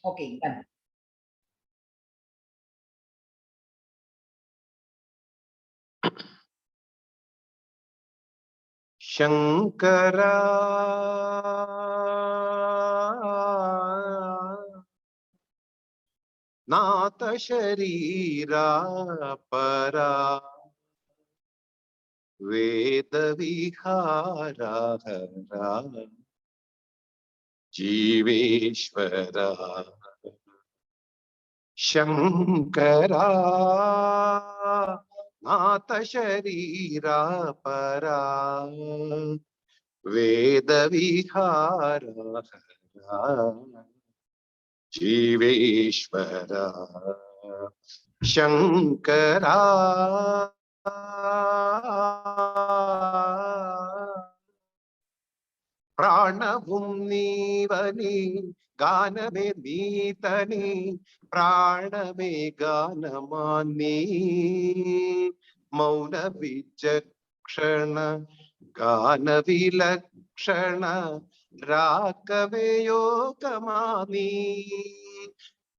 Okay, done. Shankara Nata Sharira Para Veda Vihara Hara Jiveshwara Shankara Nata Sharira Para Veda Vihara Hara Jiveshwara Shankara Pranavum Nivani Ganame Nitani Praname Ganamani Mauna Vichakshana Gana Vilakshana Rakave Yogamani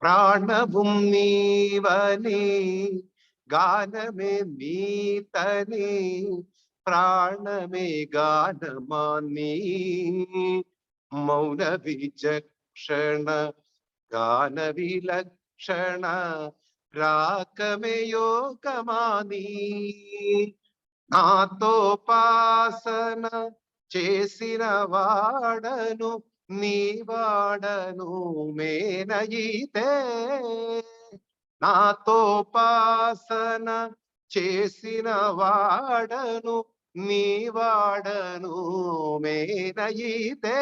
Pranavum Nivani Ganame Nitani Praname Ganamani Mauna Vichakshana Gana Vilakshana Rakame Yogamani Natopasana Chesina Vadanu Nivadanu Menayite Natopasana Chesina Vadanu Nivadanu Menayite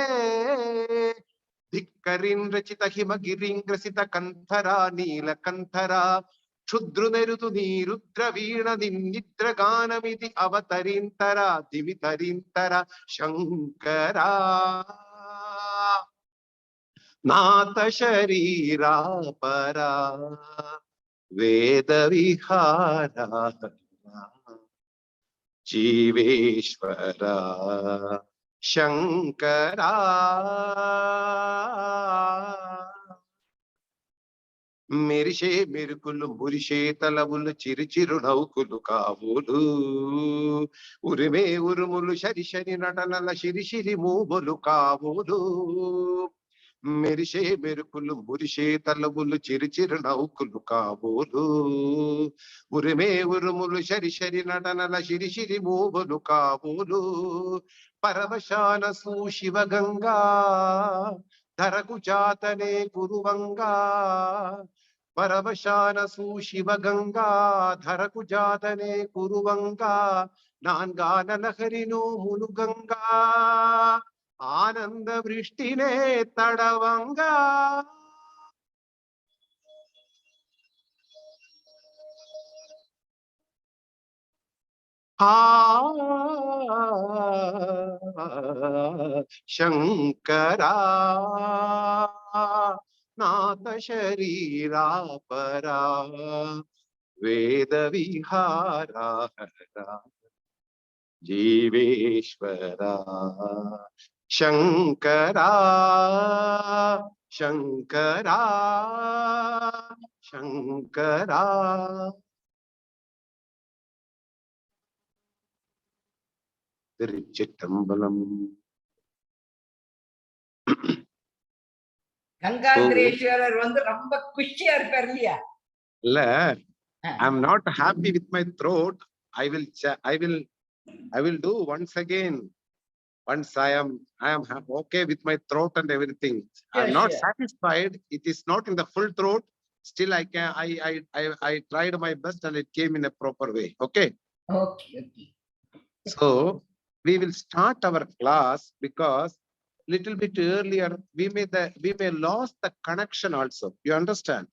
Dikkarin Rachita Himagirin Grasita Kanthara Nila Kanthara Shudrunerutu Nirudra Veena Nitra Ganamiti Avatarintara Dimitarintara Shankara Nata Sharira Para Veda Vihara Jiveshwara Shankara Merishe Mirkulu Murishe Talavulu Chirichiru Naukulu Kavulu Urime Urumulu Shari Shari Natanala Shiri Shiri Mubulu Kavulu Merishe Mirkulu Murishe Talavulu Chirichiru Naukulu Kavulu Urime Urumulu Shari Shari Natanala Shiri Shiri Mubulu Kavulu Paravashana Su Shiva Ganga Dharaku Jatane Kuruvanga Paravashana Su Shiva Ganga Dharaku Jatane Kuruvanga Nangana Laharinu Muluganga Ananda Vrishtine Tadavanga Shankara Nata Sharira Para Veda Vihara Hara Jiveshwara Shankara Shankara Shankara Tirichettambalam. Gangadhareshwarar வந்து ரொம்ப குஷியா இருப்பார் இல்லையா? I'm not happy with my throat. I will do once again. Once I am okay with my throat and everything. I'm not satisfied. It is not in the full throat. Still, I tried my best and it came in a proper way. Okay. Okay. So we will start our class because little bit earlier we may lost the connection also. You understand?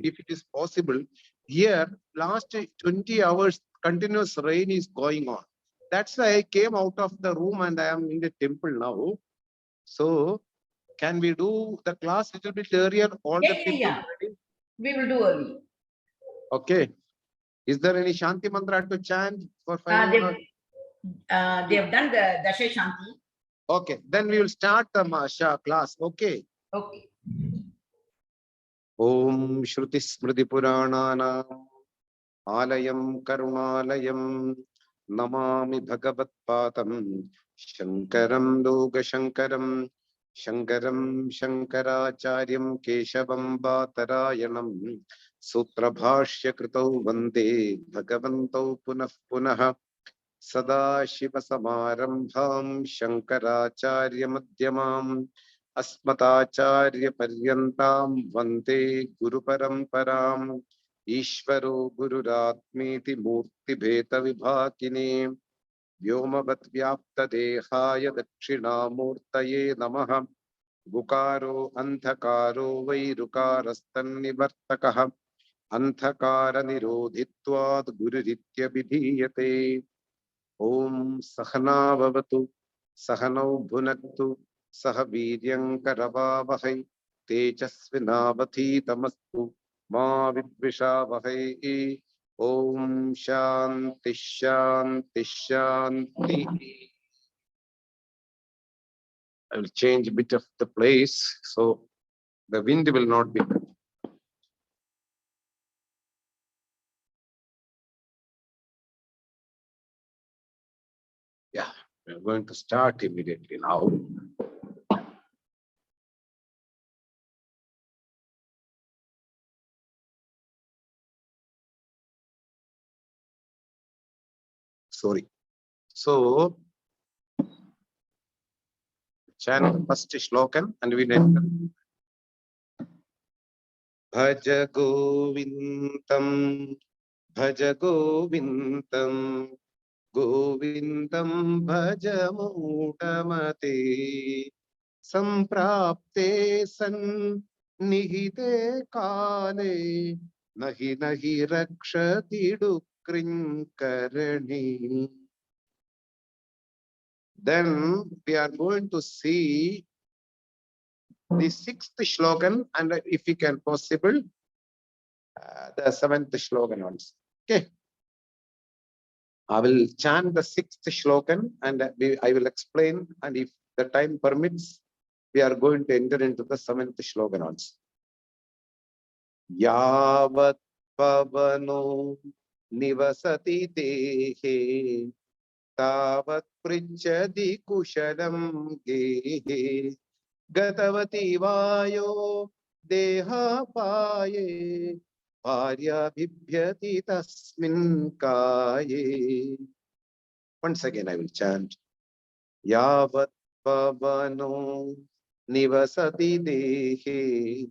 If it is possible, here last 20 hours continuous rain is going on. That's why I came out of the room and I am in the temple now. So can we do the class a little bit earlier? All the people ready? We will do early. Okay. Is there any Shanti mantra to chant for 5 minutes? They have done the Dasha Shanti. Okay, then we will start the class. Okay. Okay. Om Shruti Smriti Purananam Alayam Karunalayam Namami Bhagavat Padam Shankaram Loga Shankaram Shankaram Shankaracharyam Keshavam Bhatarayanam Sutra Bhashya Kritau Vande Bhagavantau Punah Punah Sada Shiva Samarambham Shankaracharya Madhyamam Asmatacharya Paryantam Vande Guru Paramparam Ishvaro Gururatmeti Murti Bheta Vibhakine Vyomavat Vyapta Dehaya Dakshinamurtaye Namaha Gukaro Anthakaro Vairukarastan Nivartakaha Anthakara Nirodhitvad Gururitya Vidhiyate Om Sahana Vavatu Sahanau Bhunaktu Sahaviryankaravavahai Tejasvinavati Tamastu Ma Vidvishavahai Om Shanti Shanti Shanti. I will change a bit of the place so the wind will not be. Yeah, we are going to start immediately now. Sorry. So, chant first shlokan and we enter. Bhaja Govindam, Bhaja Govindam, Govindam Bhaja Mudamate, Samprapte San Nihite Kale, Nahi Nahi Rakshati Dukrinkarani. Then we are going to see the sixth shlokan and if we can possible, the seventh shlokan also. Okay. I will chant the sixth shlokan and I will explain, and if the time permits, we are going to enter into the seventh shlokan also. Yavat pavano nivasati tehe tavat prijyati kushalam gehe gatavati vayo deha paye Bharya bibhyati tasmin kaye. Once again I will chant. Yavat pavano nivasati dehe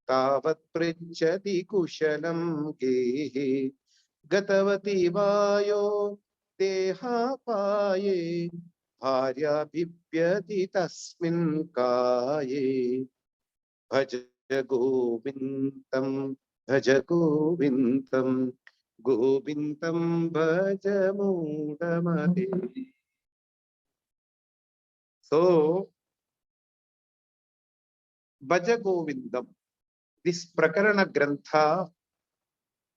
tavat prijyati kushalam gehe gatavati vayo deha paye Bharya bibhyati tasmin kaye. Bhaja Govindam, Bhaja Govindam, Govindam Bhaja Mudamate. So, Bhaja Govindam, this Prakarana Grantha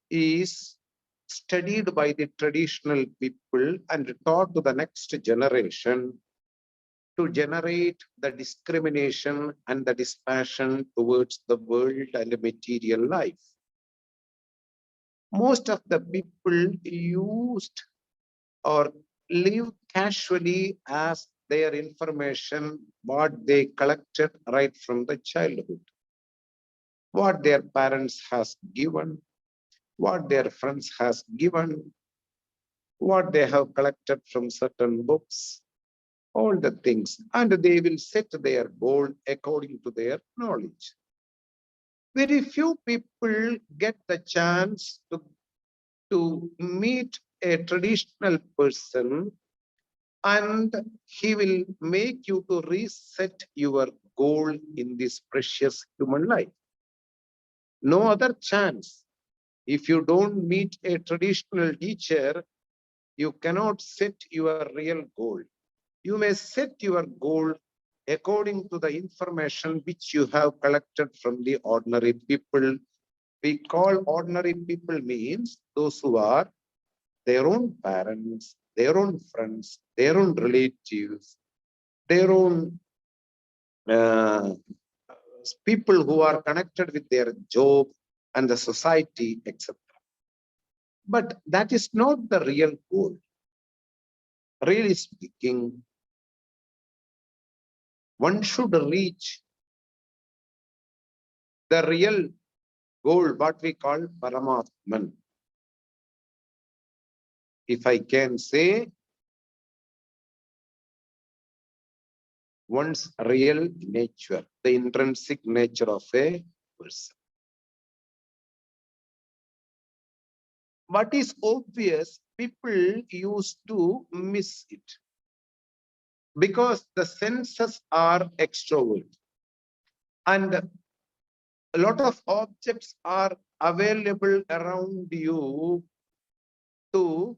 is studied by the traditional people and taught to the next generation to generate the discrimination and the dispassion towards the world and the material life. Most of the people used or live casually as their information, what they collected right from the childhood, what their parents has given, what their friends has given, what they have collected from certain books, all the things, and they will set their goal according to their knowledge. Very few people get the chance to meet a traditional person and he will make you to reset your goal in this precious human life. No other chance. If you don't meet a traditional teacher, you cannot set your real goal. You may set your goal according to the information which you have collected from the ordinary people. We call ordinary people means those who are their own parents, their own friends, their own relatives, their own people who are connected with their job and the society, etc. But that is not the real goal. Really speaking, one should reach the real goal, what we call Paramatman. If I can say, one's real nature, the intrinsic nature of a person. What is obvious, people used to miss it because the senses are extrovert and a lot of objects are available around you to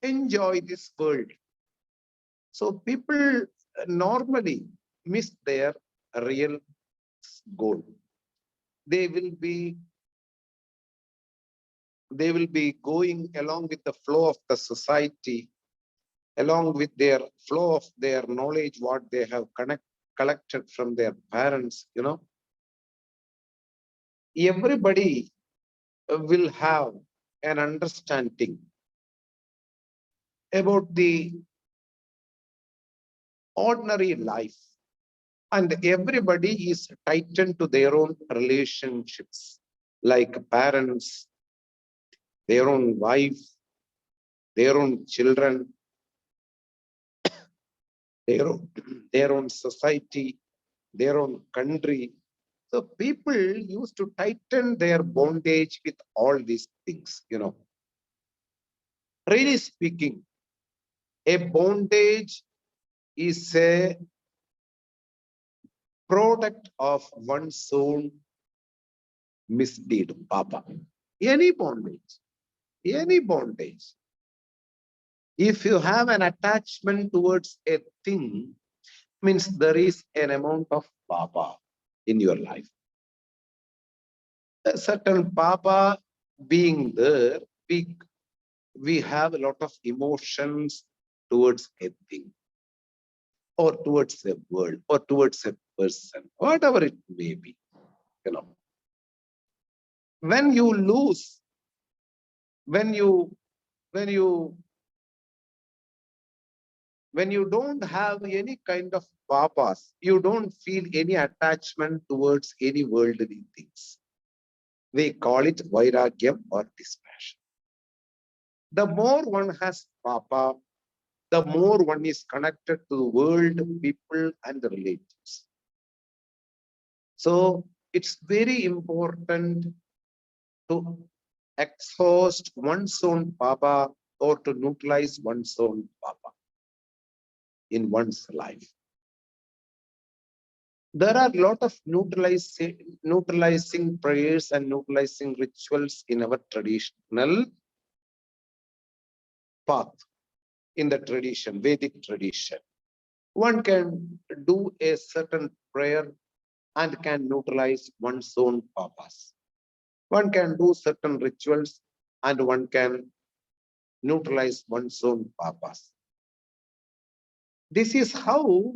enjoy this world. So people normally miss their real goal. They will be going along with the flow of the society, along with their flow of their knowledge, what they have collected from their parents, Everybody will have an understanding about the ordinary life, and everybody is tightened to their own relationships, like parents, their own wife, their own children, their own society, their own country. So people used to tighten their bondage with all these things, Really speaking, a bondage is a product of one's own misdeed, Papa. Any bondage, any bondage. If you have an attachment towards a thing, means there is an amount of Papa in your life. A certain Papa being there, we have a lot of emotions towards a thing, or towards a world, or towards a person, whatever it may be. When you lose, when you don't have any kind of papas, you don't feel any attachment towards any worldly things. We call it vairagyam or dispassion. The more one has papa, the more one is connected to the world, people, and the relatives. So it's very important to exhaust one's own papa or to neutralize one's own papa in one's life. There are a lot of neutralizing prayers and neutralizing rituals in our traditional path, in the tradition, Vedic tradition. One can do a certain prayer and can neutralize one's own papas. One can do certain rituals and one can neutralize one's own papas. This is how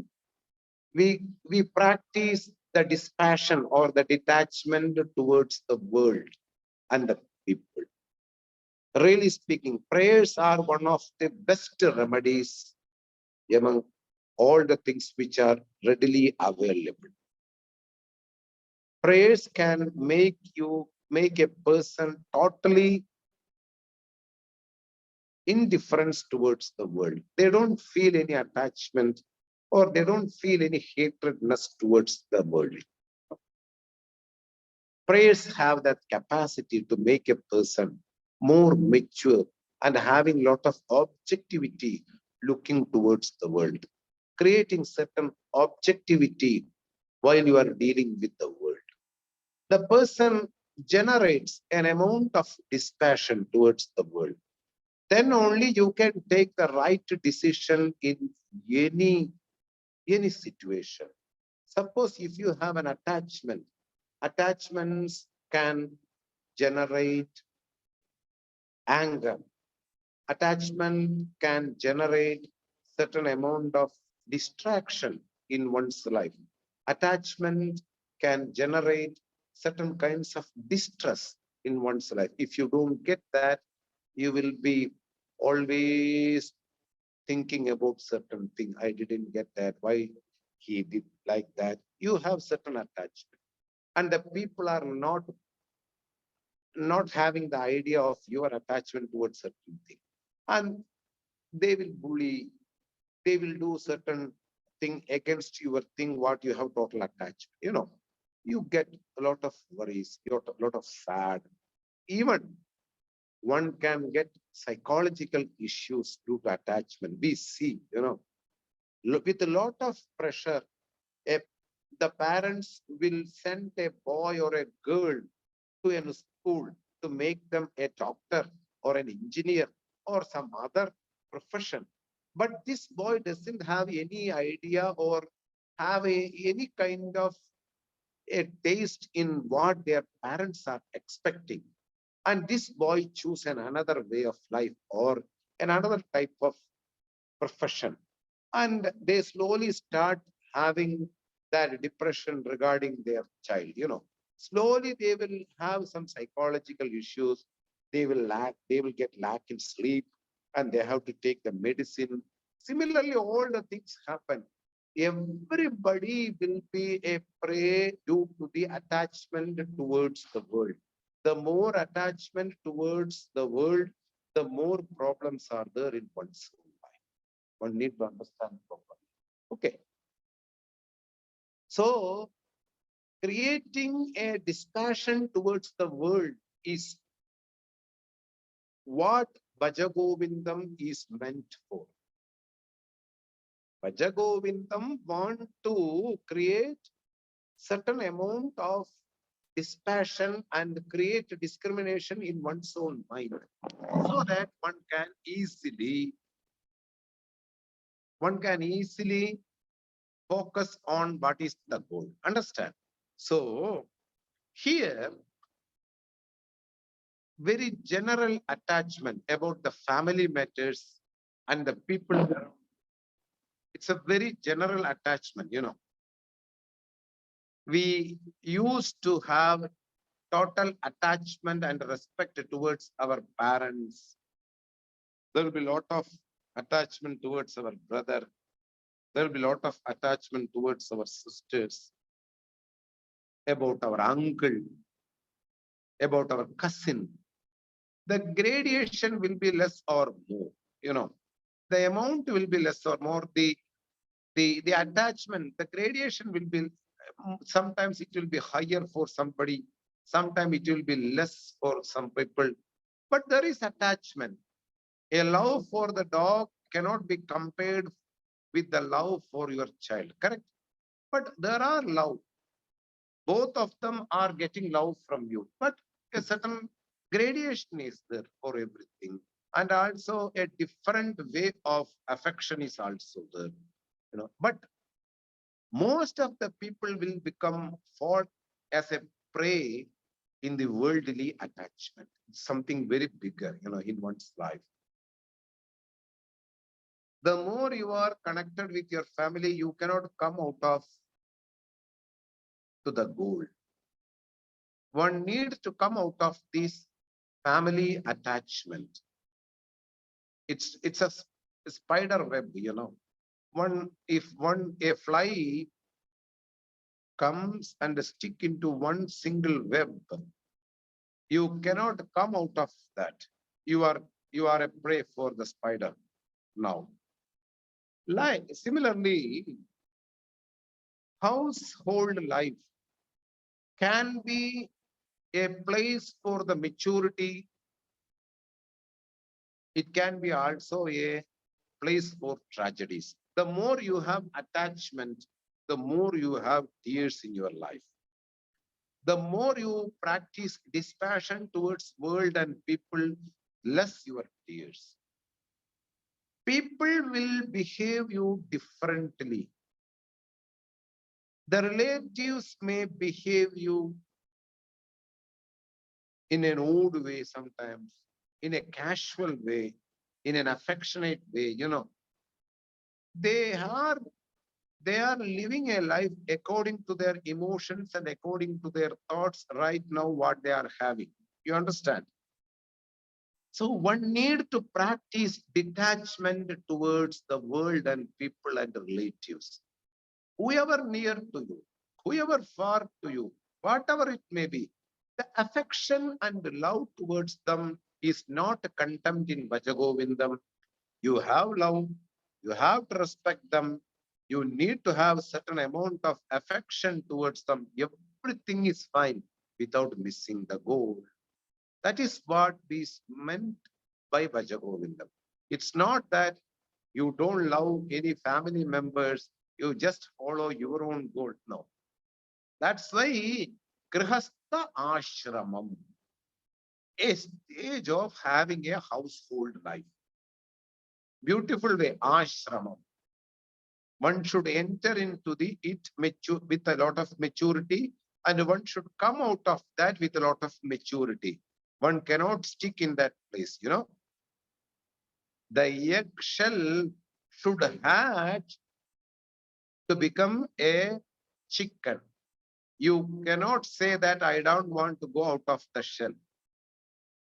we practice the dispassion or the detachment towards the world and the people. Really speaking, prayers are one of the best remedies among all the things which are readily available. Prayers can make a person totally indifference towards the world. They don't feel any attachment or they don't feel any hatredness towards the world. Prayers have that capacity to make a person more mature and having a lot of objectivity looking towards the world, creating certain objectivity while you are dealing with the world. The person generates an amount of dispassion towards the world. Then only you can take the right decision in any situation. Suppose if you have an attachment, attachments can generate anger. Attachment can generate certain amount of distraction in one's life. Attachment can generate certain kinds of distress in one's life. If you don't get that, you will be always thinking about certain thing. I didn't get that. Why he did like that? You have certain attachment. And the people are not having the idea of your attachment towards certain thing. And they will bully, they will do certain thing against your thing, what you have total attachment. You get a lot of worries, you got a lot of sad. Even one can get psychological issues due to attachment. We see, with a lot of pressure, a, the parents will send a boy or a girl to a school to make them a doctor or an engineer or some other profession. But this boy doesn't have any idea or have any kind of a taste in what their parents are expecting. And this boy choose another way of life or another type of profession. And they slowly start having that depression regarding their child. Slowly they will have some psychological issues. They will get lack in sleep, and they have to take the medicine. Similarly, all the things happen. Everybody will be a prey due to the attachment towards the world. The more attachment towards the world, the more problems are there in one's own life. One need to understand properly. Okay. So creating a dispassion towards the world is what Bhaja Govindam is meant for. Bhaja Govindam want to create certain amount of dispassion and create discrimination in one's own mind, so that one can easily focus on what is the goal. Understand? So here, very general attachment about the family matters and the people around. It's a very general attachment. We used to have total attachment and respect towards our parents. There will be a lot of attachment towards our brother. There will be a lot of attachment towards our sisters, about our uncle, about our cousin. The gradation will be less or more. The amount will be less or more. The attachment, the gradation will be, sometimes it will be higher for somebody, sometimes it will be less for some people, but there is attachment. A love for the dog cannot be compared with the love for your child, correct? But there are love. Both of them are getting love from you, but a certain gradation is there for everything. And also a different way of affection is also there. But most of the people will fall as a prey in the worldly attachment. It's something very bigger, in one's life. The more you are connected with your family, you cannot come out of to the goal. One needs to come out of this family attachment. It's a spider web, If a fly comes and stick into one single web, you cannot come out of that. You are a prey for the spider now. Similarly, household life can be a place for the maturity. It can be also a place for tragedies. The more you have attachment, the more you have tears in your life. The more you practice dispassion towards world and people, less your tears. People will behave you differently. The relatives may behave you in an odd way sometimes, in a casual way, in an affectionate way, They are They are living a life according to their emotions and according to their thoughts right now, what they are having. You understand? So one need to practice detachment towards the world and people and relatives. Whoever near to you, whoever far to you, whatever it may be, the affection and love towards them is not contempt in Bhaja Govindam. You have love, you have to respect them, you need to have certain amount of affection towards them. Everything is fine without missing the goal. That is what is meant by Bhaja Govindam. It's not that you don't love any family members, you just follow your own goal. No. That's why Grihastha Ashramam, a stage of having a household life. Beautiful way, Ashramam. One should enter into it with a lot of maturity, and one should come out of that with a lot of maturity. One cannot stick in that place, you know. The eggshell should hatch to become a chicken. You cannot say that I don't want to go out of the shell.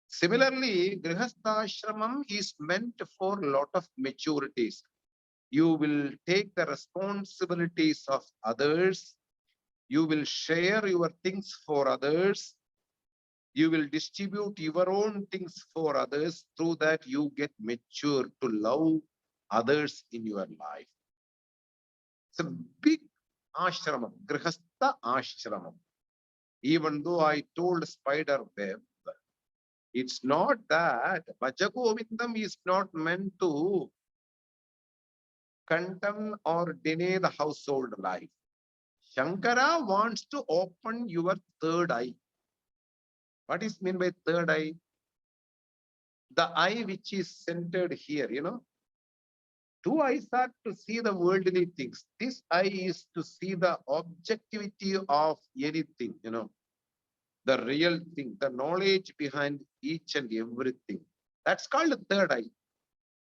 Similarly, Grihasthashramam is meant for a lot of maturities. You will take the responsibilities of others. You will share your things for others. You will distribute your own things for others. Through that, you get mature to love others in your life. It's a big ashramam, grihastha ashramam. Even though I told spider web, it's not that Bhaja Govindam is not meant to condemn or deny the household life. Shankara wants to open your third eye. What is meant by third eye? The eye which is centered here, you know. Two eyes are to see the worldly things. This eye is to see the objectivity of anything, you know, the real thing, the knowledge behind each and everything. That's called the third eye.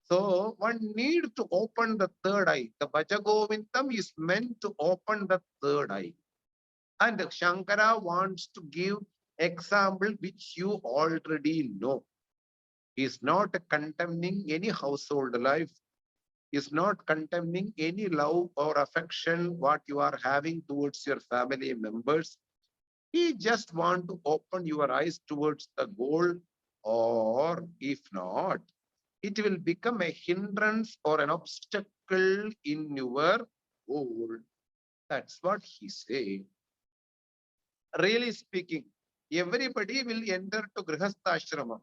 So one need to open the third eye. The Bhaja Govindam is meant to open the third eye. And Shankara wants to give example which you already know. Is not condemning any household life, is not condemning any love or affection what you are having towards your family members. He just want to open your eyes towards the goal, or if not, it will become a hindrance or an obstacle in your goal. That's what he said. Really speaking, everybody will enter to Grihastha Ashramam.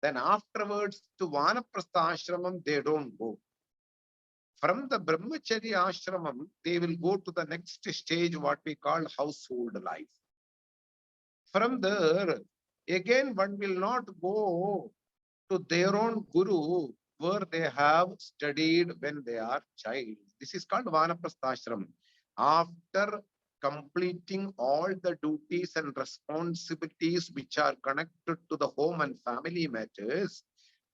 Then afterwards to Vanaprastha Ashramam, they don't go. From the Brahmacharya Ashramam, they will go to the next stage, what we call household life. From there, again, one will not go to their own guru where they have studied when they are child. This is called Vanaprastha Ashram. After completing all the duties and responsibilities which are connected to the home and family matters,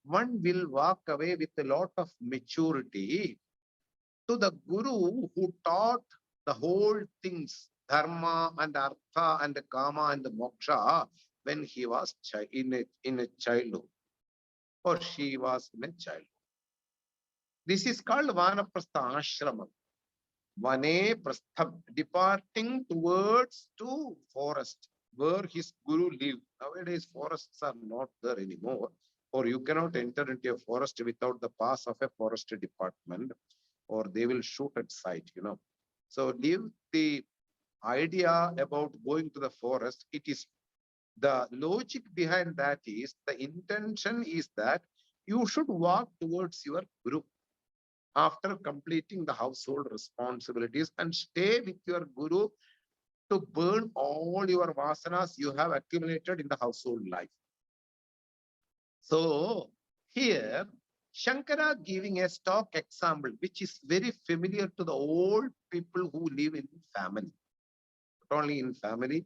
one will walk away with a lot of maturity to the guru who taught the whole things, dharma and artha and kama and moksha, when he was in a childhood, or she was in a child. This is called Vanaprastha Ashramam. Vane Prastham, departing towards to forest, where his guru lived. Nowadays, forests are not there anymore, or you cannot enter into a forest without the pass of a forest department, or they will shoot at sight, you know. So leave the idea about going to the forest. It is the logic behind that is the intention is that you should walk towards your guru after completing the household responsibilities and stay with your guru to burn all your vasanas you have accumulated in the household life. So here Shankara giving a stock example which is very familiar to the old people who live in family. Not only in family,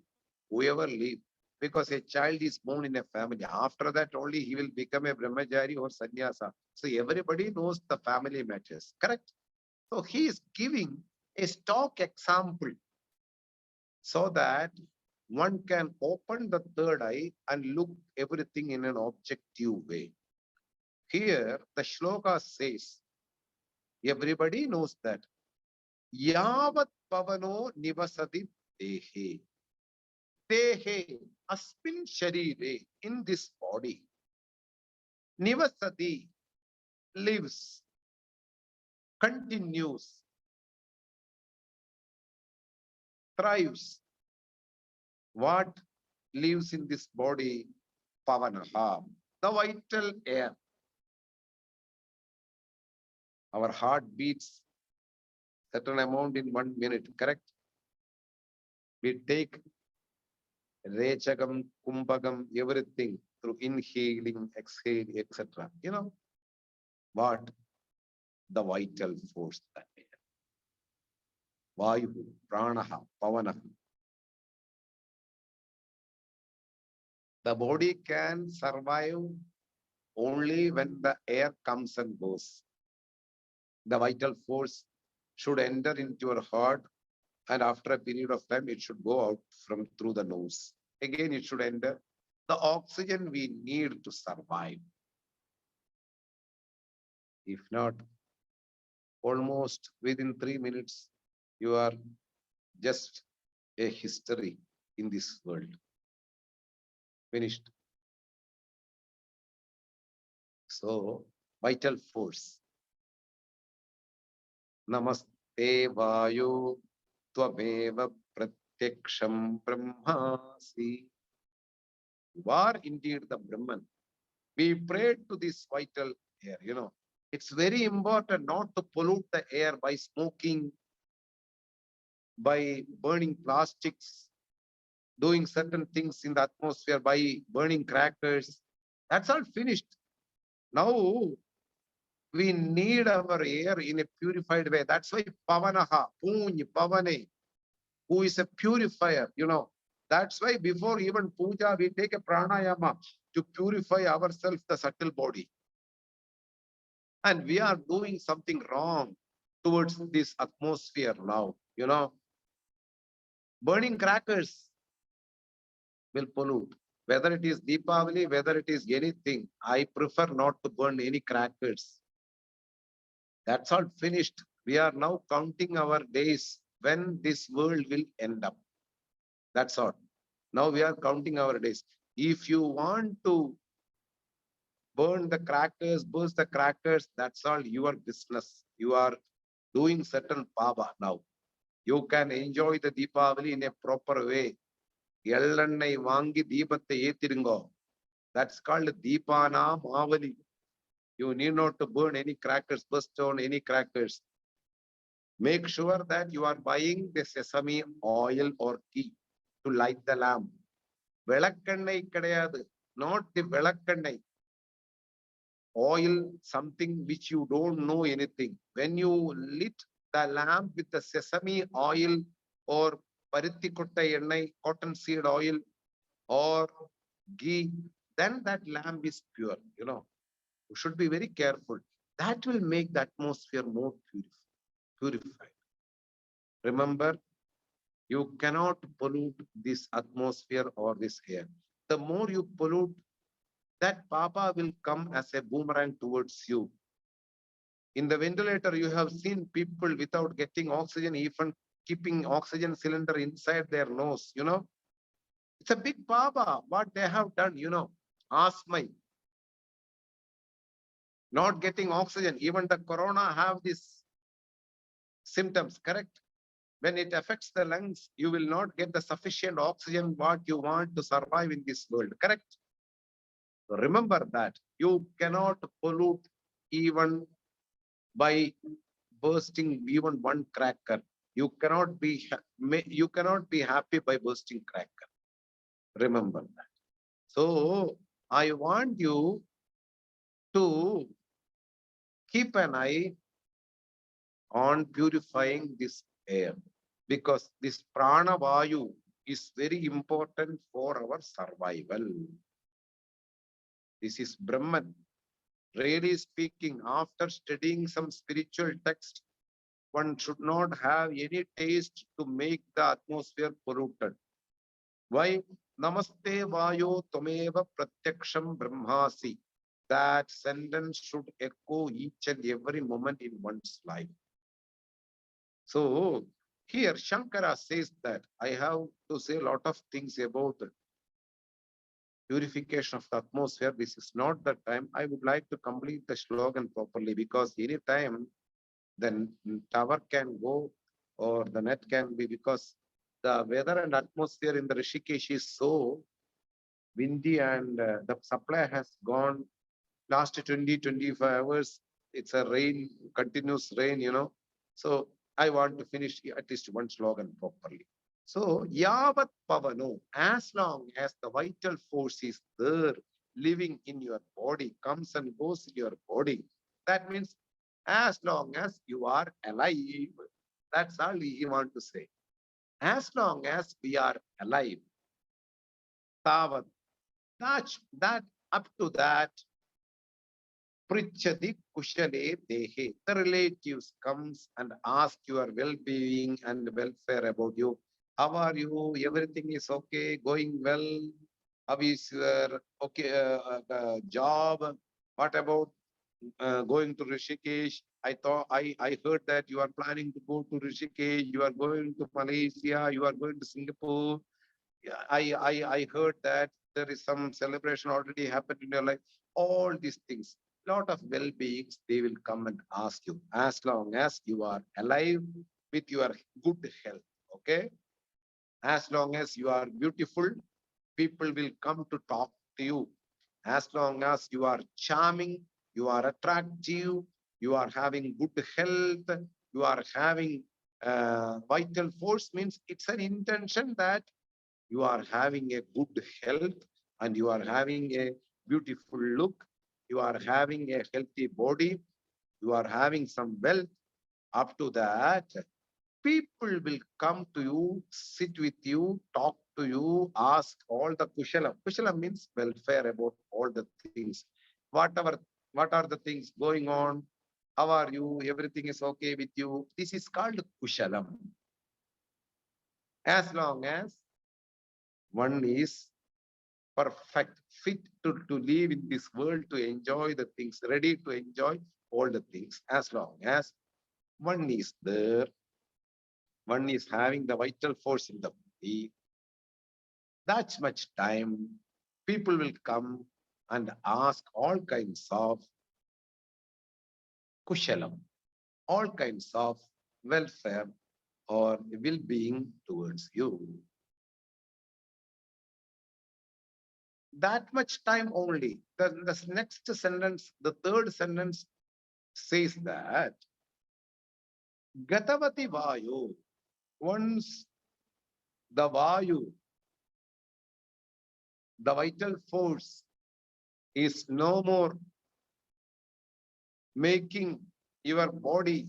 whoever live, because a child is born in a family. After that only he will become a brahmachari or sannyasa. So everybody knows the family matters, correct? So he is giving a stock example so that one can open the third eye and look everything in an objective way. Here, the shloka says, everybody knows that. Yavat pavano nivasati dehe. Dehe, asmin sharire, in this body. Nivasati, lives, continues, thrives. What lives in this body? Pavanaha, the vital air. Our heart beats certain amount in 1 minute, correct? We take Rechagam, Kumbhagam, everything through inhaling, exhaling, etc. You know what? The vital force that we have. Vayu, Pranaha, Pavanaha. The body can survive only when the air comes and goes. The vital force should enter into your heart, and after a period of time, it should go out from through the nose. Again, it should enter the oxygen we need to survive. If not, almost within 3 minutes, you are just a history in this world. Finished. So, vital force. Namaste Vayu Tvameva Pratyaksham Brahmasi. You are indeed the Brahman. We prayed to this vital air, you know. It's very important not to pollute the air by smoking, by burning plastics, doing certain things in the atmosphere, by burning crackers. That's all finished. Now, we need our air in a purified way. That's why Pavanaha, Puny, Pavane, who is a purifier, you know. That's why before even puja, we take a pranayama to purify ourselves, the subtle body. And we are doing something wrong towards this atmosphere now, you know. Burning crackers will pollute. Whether it is Deepavali, whether it is anything, I prefer not to burn any crackers. That's all finished. We are now counting our days when this world will end up. That's all. Now we are counting our days. If you want to burn the crackers, burst the crackers, that's all your business. You are doing certain pava now. You can enjoy the Deepavali in a proper way. Yellannai vaangi deepathai ettirungo. That's called Deepana Mavali. You need not to burn any crackers, burst on any crackers. Make sure that you are buying the sesame oil or ghee to light the lamp. Velakannai kadayadu, not the velakannai. Oil, something which you don't know anything. When you lit the lamp with the sesame oil or parithi kotta ennai, cotton seed oil or ghee, then that lamp is pure, you know. You should be very careful. That will make the atmosphere more purified. Remember, you cannot pollute this atmosphere or this air. The more you pollute, that papa will come as a boomerang towards you. In the ventilator, you have seen people without getting oxygen, even keeping oxygen cylinder inside their nose, you know. It's a big papa, what they have done, you know. Asthma, not getting oxygen. Even the corona have these symptoms, correct? When it affects the lungs, you will not get the sufficient oxygen what you want to survive in this world, correct? So remember that you cannot pollute even by bursting even one cracker. You cannot be happy by bursting cracker. Remember that. So I want you to keep an eye on purifying this air, because this prana vayu is very important for our survival. This is Brahman. Really speaking, after studying some spiritual text, one should not have any taste to make the atmosphere polluted. Why? Namaste Vayo Tameva Pratyaksham Brahmasi. That sentence should echo each and every moment in one's life. So here Shankara says that I have to say a lot of things about purification of the atmosphere. This is not the time. I would like to complete the slogan properly, because any time the tower can go or the net can be, because the weather and atmosphere in the Rishikesh is so windy, and the supply has gone last 20-25 hours. It's a rain, continuous rain. So I want to finish at least one slogan properly. So yavat pavano, as long as the vital force is there, living in your body, comes and goes in your body, that means as long as you are alive, that's all we want to say. As long as we are alive, tavat, that up to that, Prichadi Kushale Dehe. The relatives comes and ask your well-being and welfare about you. How are you? Everything is okay, going well. How is your job? What about going to Rishikesh? I heard that you are planning to go to Rishikesh. You are going to Malaysia. You are going to Singapore. Yeah, I heard that there is some celebration already happened in your life. All these things, lot of well-beings, they will come and ask you, as long as you are alive with your good health. Okay, as long as you are beautiful, people will come to talk to you. As long as you are charming, you are attractive, you are having good health, you are having vital force, means it's an intention that you are having a good health and you are having a beautiful look, you are having a healthy body, you are having some wealth. Up to that, people will come to you, sit with you, talk to you, ask all the kushalam. Kushalam means welfare about all the things. Whatever, what are the things going on? How are you? Everything is okay with you. This is called kushalam. As long as one is perfect, fit to live in this world, to enjoy the things, ready to enjoy all the things, as long as one is there, one is having the vital force in the body, that much time, people will come and ask all kinds of kushalam, all kinds of welfare or well-being towards you. That much time only. The next sentence, the third sentence says that Gatavati Vayu, once the Vayu, the vital force, is no more making your body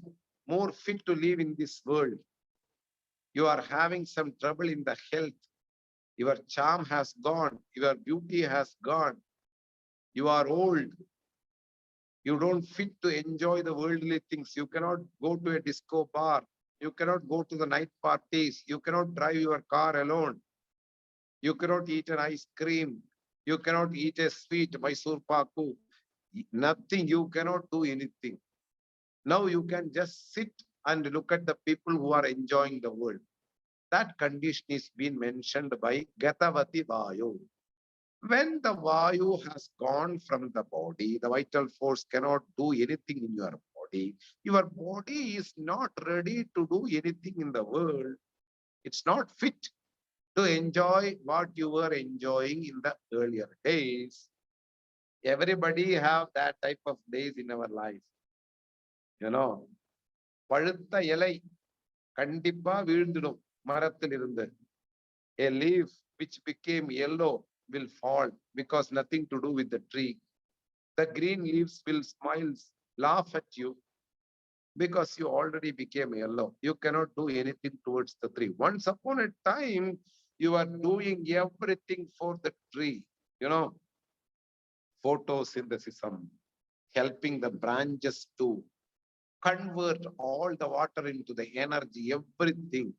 more fit to live in this world. You are having some trouble in the health. Your charm has gone. Your beauty has gone. You are old. You don't fit to enjoy the worldly things. You cannot go to a disco bar. You cannot go to the night parties. You cannot drive your car alone. You cannot eat an ice cream. You cannot eat a sweet Mysore Paku. Nothing. You cannot do anything. Now you can just sit and look at the people who are enjoying the world. That condition is being mentioned by Gatavati Vayu. When the Vayu has gone from the body, the vital force cannot do anything in your body. Your body is not ready to do anything in the world. It's not fit to enjoy what you were enjoying in the earlier days. Everybody have that type of days in our life. பழுத்த இலை கண்டிப்பா வீழ்ந்துடும் மரத்திலிருந்து. A leaf which became yellow will fall because nothing to do with the tree. The green leaves will smile, laugh at you because you already became yellow. You cannot do anything towards the tree. Once upon a time, you are doing everything for the tree. Photosynthesis, helping the branches to convert all the water into the energy, everything.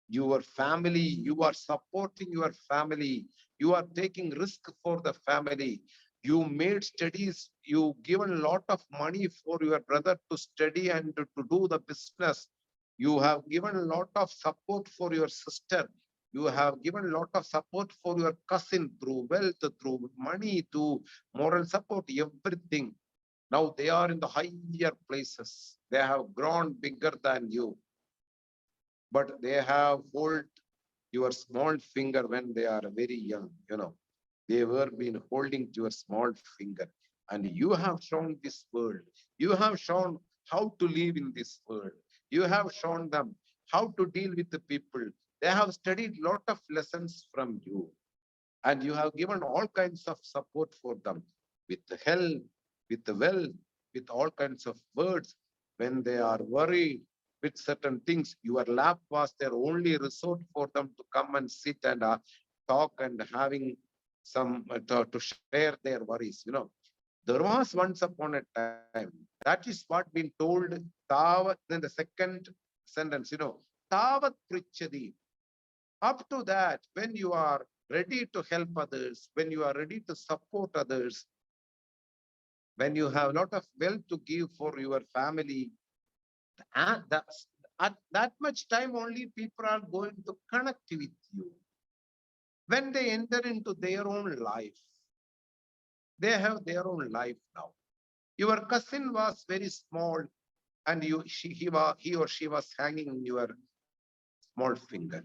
Your family, you are supporting your family. You are taking risk for the family. You made studies. You given a lot of money for your brother to study and to do the business. You have given a lot of support for your sister. You have given a lot of support for your cousin through wealth, through money, to moral support, everything. Now they are in the higher places. They have grown bigger than you, but they have hold your small finger when they are very young. They were been holding your small finger, and you have shown this world. You have shown how to live in this world. You have shown them how to deal with the people. They have studied lot of lessons from you, and you have given all kinds of support for them with the help, with the wealth, with all kinds of words. When they are worried with certain things, your lap was their only resort for them to come and sit and talk and having some to share their worries. There was once upon a time, that is what been told. Tavat, then the second sentence, Tavat Prichadi. Up to that, when you are ready to help others, when you are ready to support others, when you have a lot of wealth to give for your family, and that's, at that much time only people are going to connect with you. When they enter into their own life, they have their own life now. Your cousin was very small, and he or she was hanging in your small finger.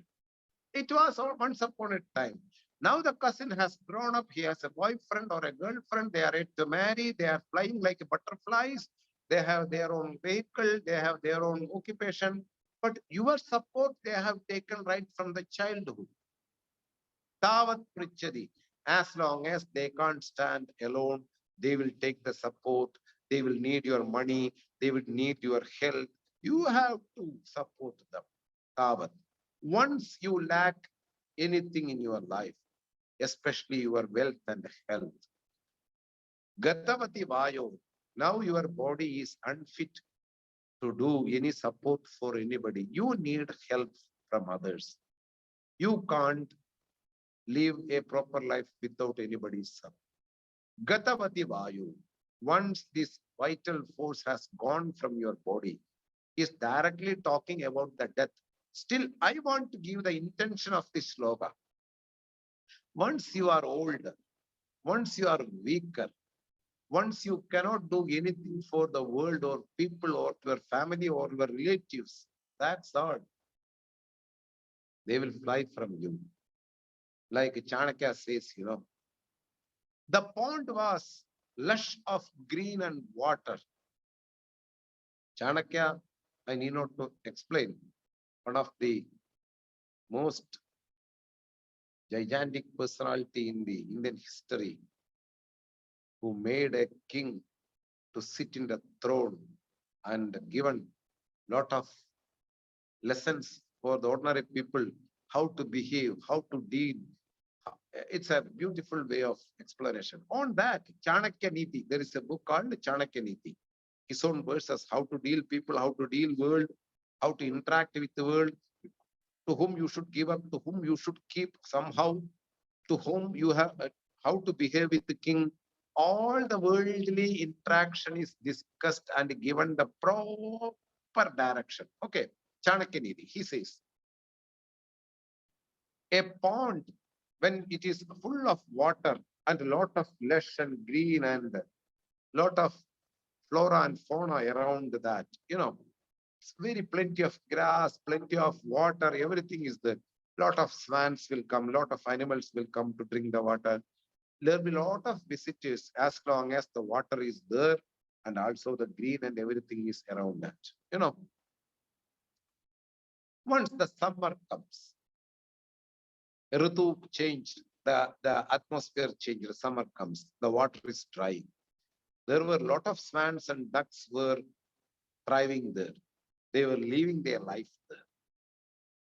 It was once upon a time. Now the cousin has grown up. He has a boyfriend or a girlfriend. They are ready to marry. They are flying like butterflies. They have their own vehicle. They have their own occupation. But your support they have taken right from the childhood. Tavat Prichadi. As long as they can't stand alone, they will take the support. They will need your money. They will need your help. You have to support them. Tavat. Once you lack anything in your life, especially your wealth and health, Gatavati Vayo, now your body is unfit to do any support for anybody. You need help from others. You can't live a proper life without anybody's help. Gatavati Vayu, once this vital force has gone from your body, is directly talking about the death. Still, I want to give the intention of this sloka. Once you are old, once you are weaker, once you cannot do anything for the world or people or your family or your relatives, that's all. They will fly from you. Like Chanakya says, the pond was lush of green and water. Chanakya, I need not to explain, one of the most gigantic personality in the Indian history, who made a king to sit in the throne and given lot of lessons for the ordinary people, how to behave, how to deal. It's a beautiful way of explanation. On that, Chanakya Niti, there is a book called Chanakya Niti. His own verses, how to deal people, how to deal world, how to interact with the world, to whom you should give up, to whom you should keep somehow, to whom you have, how to behave with the king. All the worldly interaction is discussed and given the proper direction. Okay, Chanakya Niti, he says, a pond, when it is full of water and a lot of lush and green and lot of flora and fauna around that, it's very plenty of grass, plenty of water, everything is there. Lot of swans will come, lot of animals will come to drink the water. There will be a lot of visitors as long as the water is there and also the green and everything is around that. Once the summer comes, Ritu changed, the atmosphere changed, the summer comes, the water is dry. There were a lot of swans and ducks were thriving there. They were living their life there.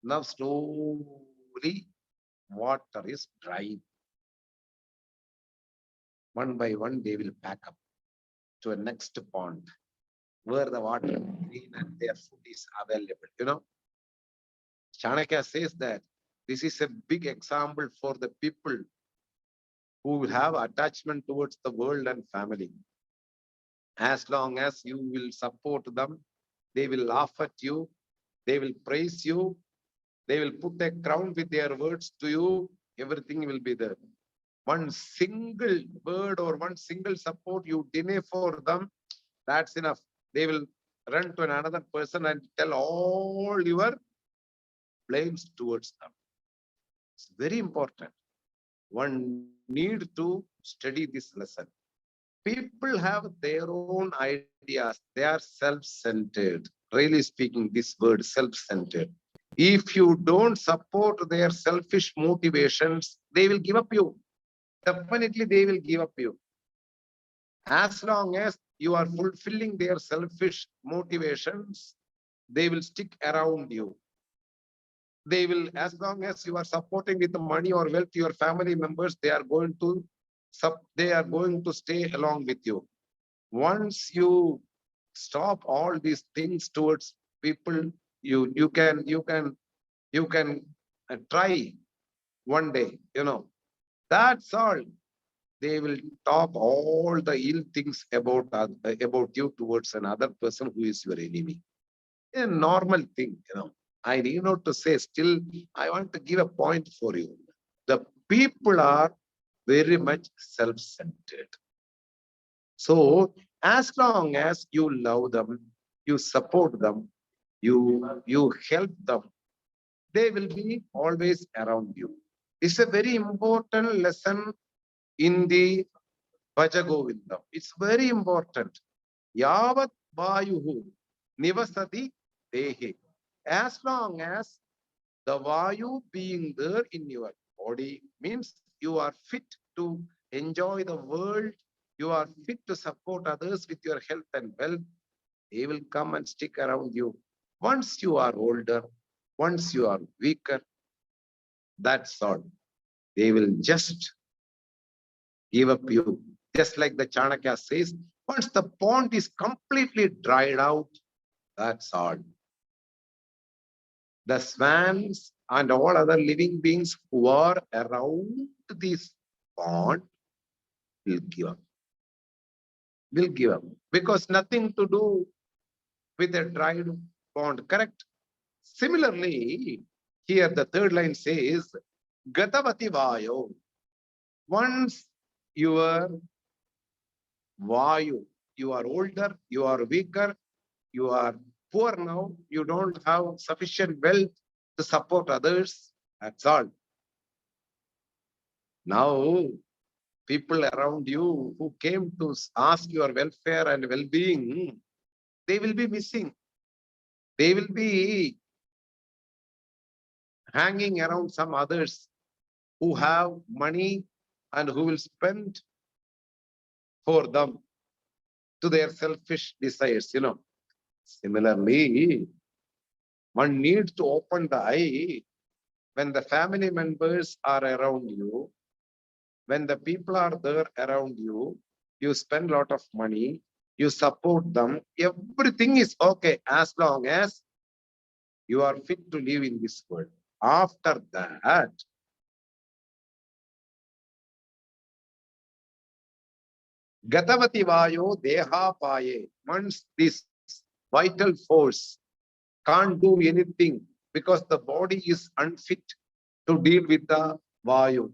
Now slowly water is dry. One by one, they will pack up to a next pond. where the water is green and their food is available. Chanakya says that this is a big example for the people who have attachment towards the world and family. As long as you will support them, they will laugh at you, they will praise you, they will put a crown with their words to you, everything will be there. One single word or one single support you deny for them, that's enough. They will run to another person and tell all your blames towards them. It's very important. One need to study this lesson. People have their own ideas. They are self-centered. Really speaking, this word self-centered. If you don't support their selfish motivations, they will give up you. Definitely they will give up you. As long as you are fulfilling their selfish motivations, they will stick around you. They will, as long as you are supporting with the money or wealth your family members, they are going to stay along with you. Once you stop all these things towards people, you can try one day. That's all. They will talk all the ill things about you towards another person who is your enemy. A normal thing. I need not to say, still, I want to give a point for you. The people are very much self-centered. So, as long as you love them, you support them, you help them, they will be always around you. It's a very important lesson in the Bhaja Govindam. It's very important. Yavat Vayuhu Nivasati Dehe. As long as the Vayu being there in your body means you are fit to enjoy the world, you are fit to support others with your health and wealth, they will come and stick around you. Once you are older, once you are weaker, that's all. They will just give up you. Just like the Chanakya says, once the pond is completely dried out, that's all. The swans and all other living beings who are around this pond will give up. Will give up. Because nothing to do with a dried pond, correct? Similarly, here the third line says, Gatavati Vayo. Once your Vayu, you are older, you are weaker, you are poor now, you don't have sufficient wealth to support others, that's all. Now, people around you who came to ask your welfare and well-being, they will be missing. They will be hanging around some others who have money and who will spend for them to their selfish desires. Similarly, one needs to open the eye when the family members are around you, when the people are there around you, you spend a lot of money, you support them, everything is okay as long as you are fit to live in this world. After that, Gatavati Vayo Deha Paye, once this vital force can't do anything because the body is unfit to deal with the Vayu.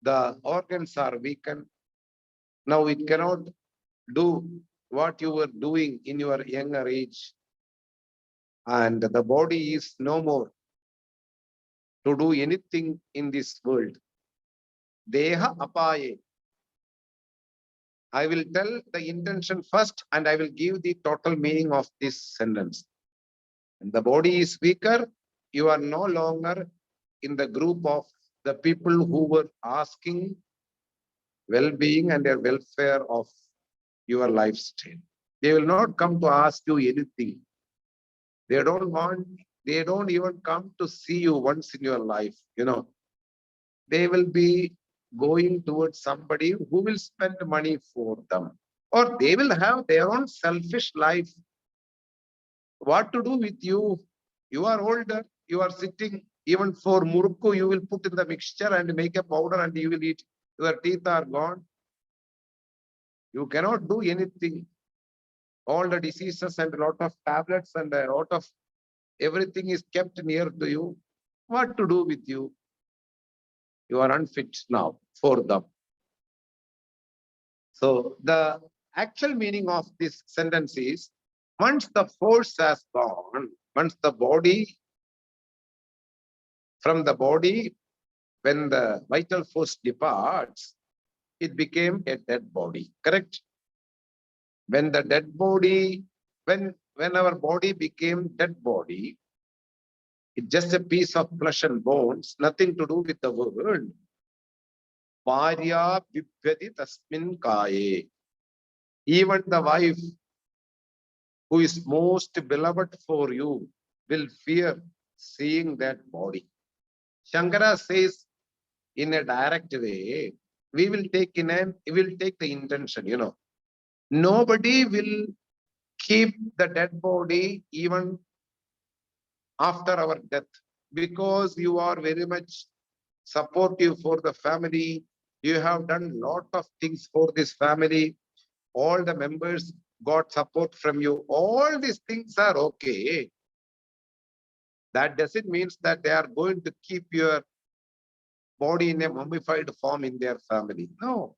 The organs are weakened. Now it cannot do what you were doing in your younger age. And the body is no more to do anything in this world. Deha apaye. I will tell the intention first and I will give the total meaning of this sentence. When the body is weaker, you are no longer in the group of the people who were asking well-being and their welfare of your lifestyle. They will not come to ask you anything. They don't even come to see you once in your life. They will be going towards somebody who will spend money for them. or they will have their own selfish life. What to do with you? You are older, you are sitting, even for murukku, you will put in the mixture and make a powder and you will eat. Your teeth are gone. You cannot do anything. All the diseases and a lot of tablets and a lot of everything is kept near to you. What to do with you? You are unfit now for them. So the actual meaning of this sentence is, once the force has gone, once the body, from the body, when the vital force departs, it became a dead body, correct? When the dead body, when our body became dead body, it's just a piece of flesh and bones, nothing to do with the world. Bharya bibhyati tasmin kaye. Even the wife who is most beloved for you will fear seeing that body. Shankara says in a direct way, we will take the intention, Nobody will keep the dead body even after our death, because you are very much supportive for the family. You have done lot of things for this family. All the members got support from you. All these things are okay. That doesn't mean that they are going to keep your body in a mummified form in their family. No.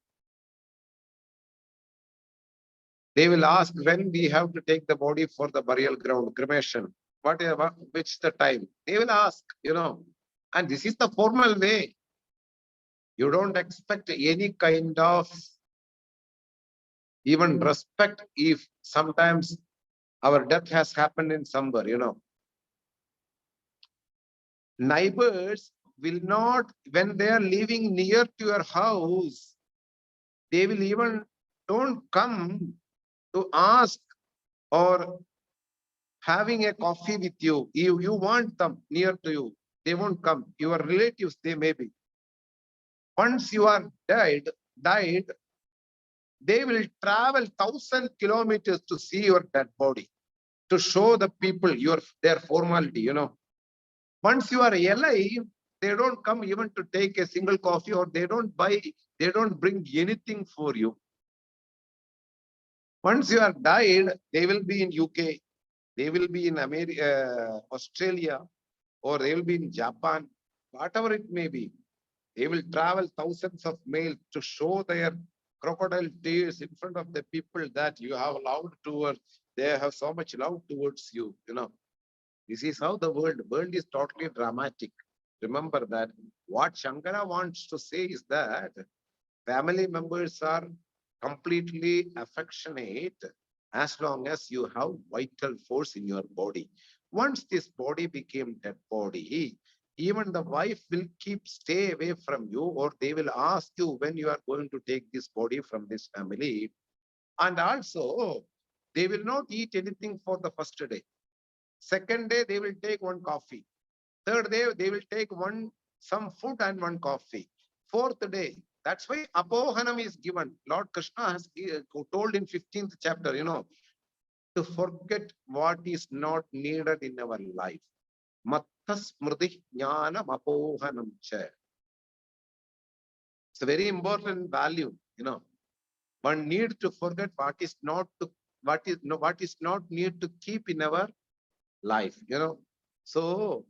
They will ask when we have to take the body for the burial ground, cremation, whatever, which the time. They will ask, and this is the formal way. You don't expect any kind of even respect if sometimes our death has happened in somewhere, Neighbors will not, when they are living near to your house, they will even don't come to ask or having a coffee with you. You want them near to you. They won't come. Your relatives, they may be. Once you are died, they will travel 1,000 kilometers to see your dead body, to show the people their formality, Once you are alive, they don't come even to take a single coffee, or they don't bring anything for you. Once you are died, they will be in UK, they will be in America, Australia, or they will be in Japan, whatever it may be. They will travel thousands of miles to show their crocodile tears in front of the people that you have loved towards, they have so much love towards you, This is how the world is totally dramatic. Remember that what Shankara wants to say is that family members are completely affectionate as long as you have vital force in your body. Once this body became dead body, even the wife will stay away from you, or they will ask you when you are going to take this body from this family. And also, they will not eat anything for the first day. Second day, they will take one coffee. Third day, they will take some food and one coffee. Fourth day, that's why Apohanam is given. Lord Krishna has told in 15th chapter, to forget what is not needed in our life. Matta smriti jnanam apohanam cha. It's a very important value, One needs to forget what is not need to keep in our life, So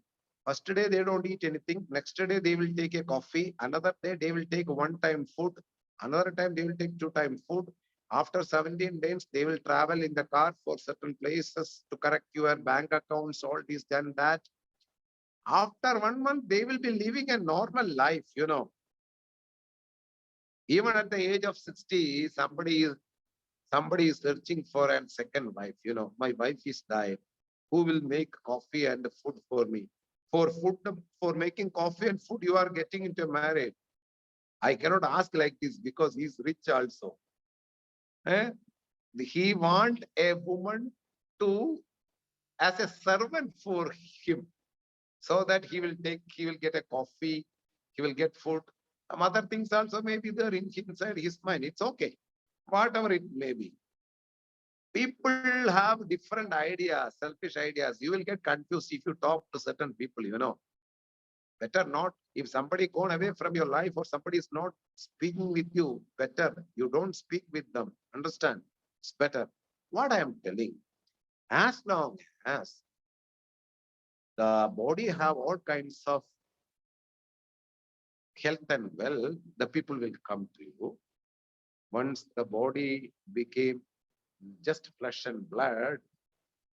first day they don't eat anything. Next day they will take a coffee. Another day they will take one-time food. Another time they will take two-time food. After 17 days, they will travel in the car for certain places to correct your bank accounts, all this, then that. After 1 month, they will be living a normal life, Even at the age of 60, somebody is searching for a second wife, My wife is died. Who will make coffee and food for me? For making coffee and food, you are getting into marriage. I cannot ask like this because he's rich also. He want a woman to as a servant for him, so that he will get a coffee, he will get food. Some other things also may be there inside his mind. It's okay. whatever it may be. People have different ideas, selfish ideas. You will get confused if you talk to certain people, Better not. If somebody gone away from your life or somebody is not speaking with you, better you don't speak with them. Understand? It's better. What I am telling, as long as the body have all kinds of health and well, the people will come to you. Once the body became just flesh and blood,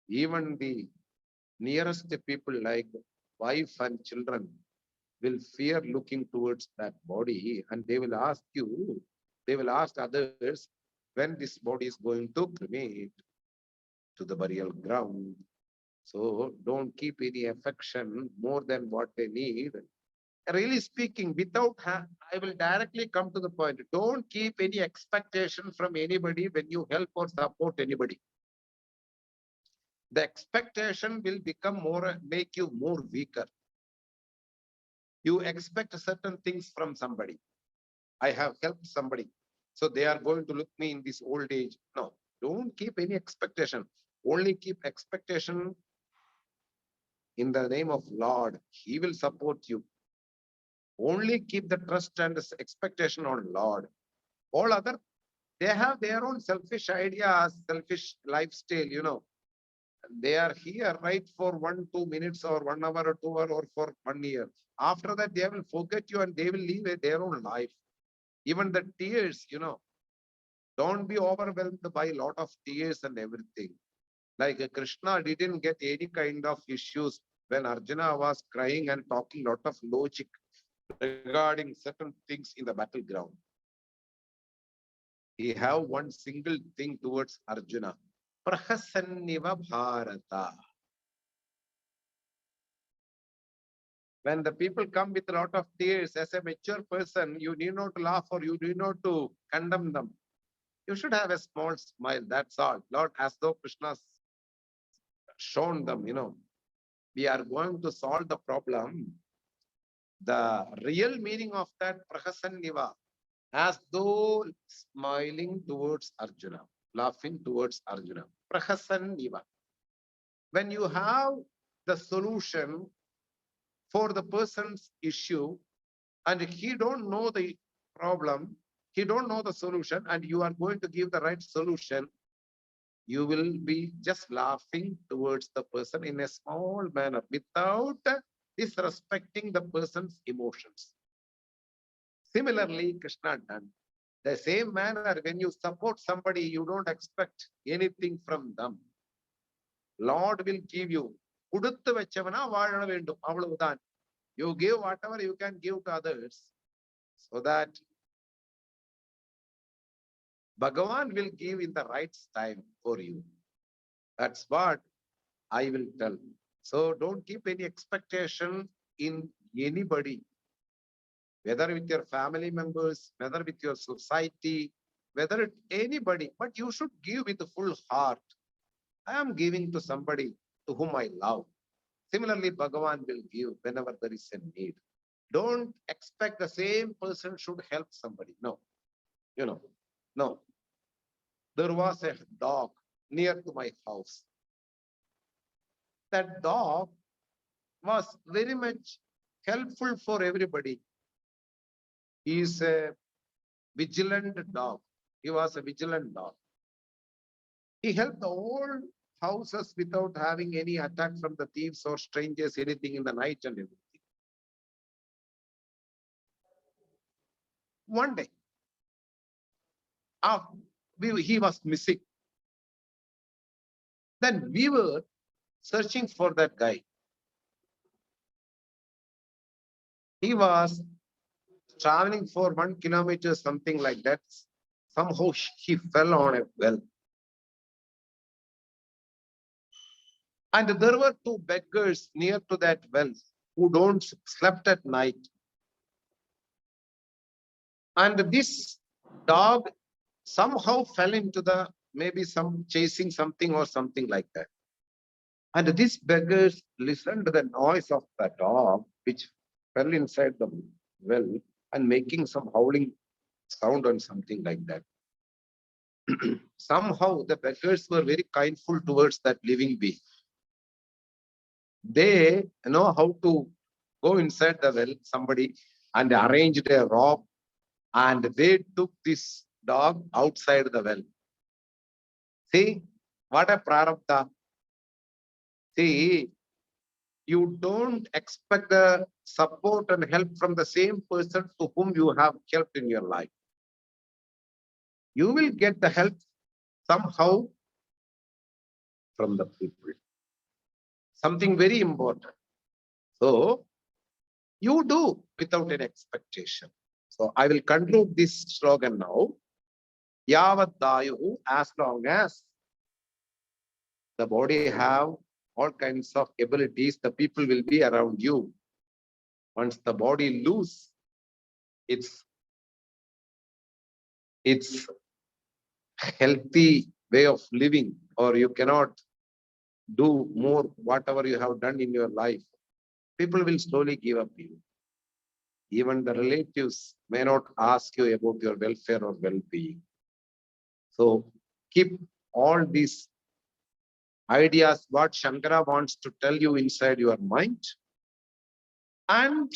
even the nearest people like wife and children will fear looking towards that body, and they will ask you, they will ask others when this body is going to cremate to the burial ground. So don't keep any affection more than what they need. Really speaking, I will directly come to the point. Don't keep any expectation from anybody when you help or support anybody. The expectation will become more, make you more weaker. You expect certain things from somebody. I have helped somebody, so they are going to look me in this old age. No, don't keep any expectation. Only keep expectation in the name of Lord. He will support you. Only keep the trust and expectation on Lord. All other, they have their own selfish ideas, selfish lifestyle. They are here right for 1-2 minutes or 1 hour or 2 hours or for 1 year. After that, they will forget you and they will live their own life. Even the tears, don't be overwhelmed by a lot of tears and everything. Like Krishna didn't get any kind of issues when Arjuna was crying and talking a lot of logic regarding certain things in the battleground. He have one single thing towards Arjuna. Prahasanniva Bharata. When the people come with a lot of tears, as a mature person, you need not to laugh or you need not to condemn them. You should have a small smile, that's all. Lord, as though Krishna's shown them, we are going to solve the problem. The real meaning of that Prahasanniva, as though smiling towards Arjuna, laughing towards Arjuna. Prahasanniva. When you have the solution for the person's issue and he don't know the problem, he don't know the solution, and you are going to give the right solution, you will be just laughing towards the person in a small manner without disrespecting the person's emotions. Similarly, Krishna done the same manner. When you support somebody, you don't expect anything from them. Lord will give you. You give whatever you can give to others, so that Bhagavan will give in the right time for you. That's what I will tell. So don't keep any expectation in anybody, whether with your family members, whether with your society, whether it's anybody, but you should give with a full heart. I am giving to somebody to whom I love. Similarly, Bhagavan will give whenever there is a need. Don't expect the same person should help somebody. No, no. There was a dog near to my house. That dog was very much helpful for everybody. He is a vigilant dog. He was a vigilant dog. He helped all houses without having any attack from the thieves or strangers, anything in the night and everything. One day, he was missing. Then we were searching for that guy. He was traveling for 1 kilometer, something like that. Somehow he fell on a well. And there were 2 beggars near to that well who don't slept at night. And this dog somehow fell into the, maybe some chasing something or something like that. And these beggars listened to the noise of the dog, which fell inside the well and making some howling sound or something like that. Somehow the beggars were very kindful towards that living being. They know how to go inside the well, somebody, and arranged a rope, and they took this dog outside the well. See, what a prarabdha. See, you don't expect the support and help from the same person to whom you have helped in your life. You will get the help somehow from the people. Something very important. So, you do without an expectation. So, I will conclude this slogan now. Yavat Dayuhu, as long as the body have all kinds of abilities, the people will be around you. Once the body lose its healthy way of living, or you cannot do more whatever you have done in your life, people will slowly give up you. Even the relatives may not ask you about your welfare or well-being. So keep all these ideas, what Shankara wants to tell you inside your mind, and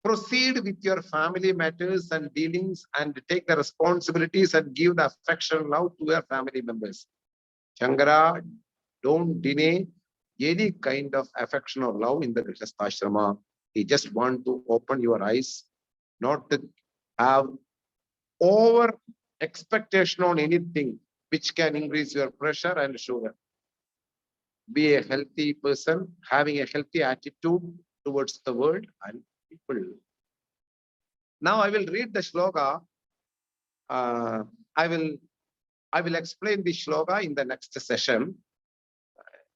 proceed with your family matters and dealings, and take the responsibilities and give the affection, love to your family members. Shankara, don't deny any kind of affection or love in the Grihastha Ashrama. He just want to open your eyes, not to have over expectation on anything which can increase your pressure and sugar. Be a healthy person, having a healthy attitude towards the world and people. Now I will read the shloka. I will explain the shloka in the next session.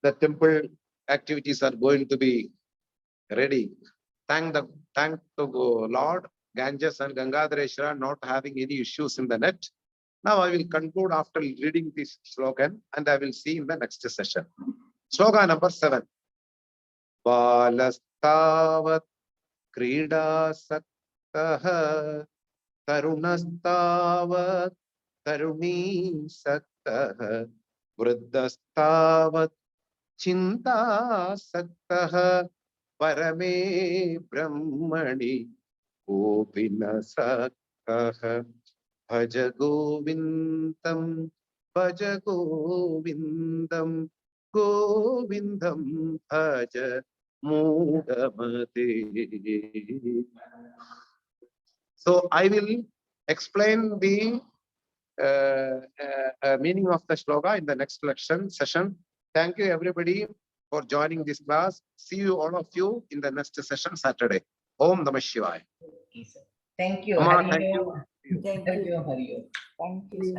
The temple activities are going to be ready. Thank the Lord, Ganges and Gangadhareshwara not having any issues in the net. Now I will conclude after reading this slogan, and I will see in the next session. Slogan number 7. Balastavat Kridasaktah Tarunastavat Taruni Saktah Vruddhastavat Chinta Saktah Parame Brahmani Gopina Saktah Bhaja Govindam Bhaja Govindam Govindam Bhaja Mudamate. So I will explain the meaning of the shloka in the next session. Thank you everybody for joining this class. See you all of you in the next session Saturday. Om Namah Shivaya. Okay, sir. Thank you. Amma, Hari thank Om. you. Thank you. Hari Om. Thank you.